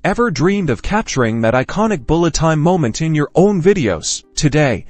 Ever dreamed of capturing that iconic bullet time moment in your own videos? Today,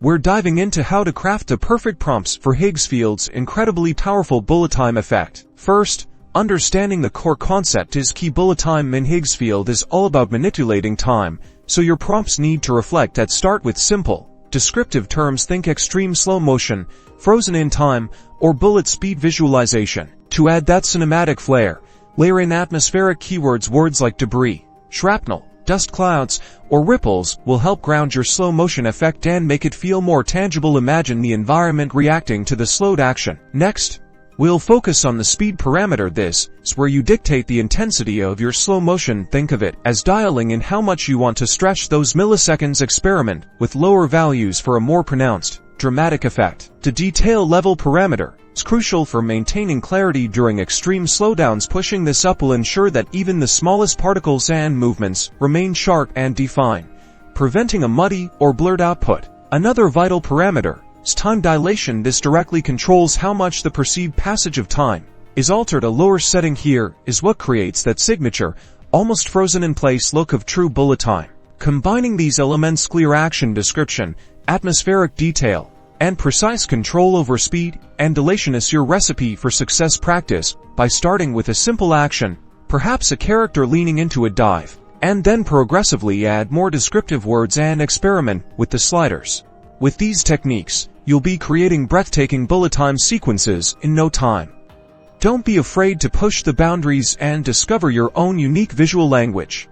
we're diving into how to craft the perfect prompts for Higgsfield's incredibly powerful bullet time effect. First, understanding the core concept is key. Bullet time in Higgsfield is all about manipulating time, so your prompts need to reflect that. Start with simple, descriptive terms. Think extreme slow motion, frozen in time, or bullet speed visualization. To add that cinematic flair, layer in atmospheric keywords. Words like debris, shrapnel, dust clouds, or ripples will help ground your slow motion effect and make it feel more tangible. Imagine the environment reacting to the slowed action. Next, we'll focus on the speed parameter. This is where you dictate the intensity of your slow motion. Think of it as dialing in how much you want to stretch those milliseconds. Experiment with lower values for a more pronounced, dramatic effect. The detail level parameter is crucial for maintaining clarity during extreme slowdowns. Pushing this up will ensure that even the smallest particles and movements remain sharp and defined, preventing a muddy or blurred output. Another vital parameter is time dilation. This directly controls how much the perceived passage of time is altered. A lower setting here is what creates that signature, almost frozen in place look of true bullet time. Combining these elements, clear action description, atmospheric detail, and precise control over speed and dilation is your recipe for success. Practice by starting with a simple action, perhaps a character leaning into a dive, and then progressively add more descriptive words and experiment with the sliders. With these techniques, you'll be creating breathtaking bullet time sequences in no time. Don't be afraid to push the boundaries and discover your own unique visual language.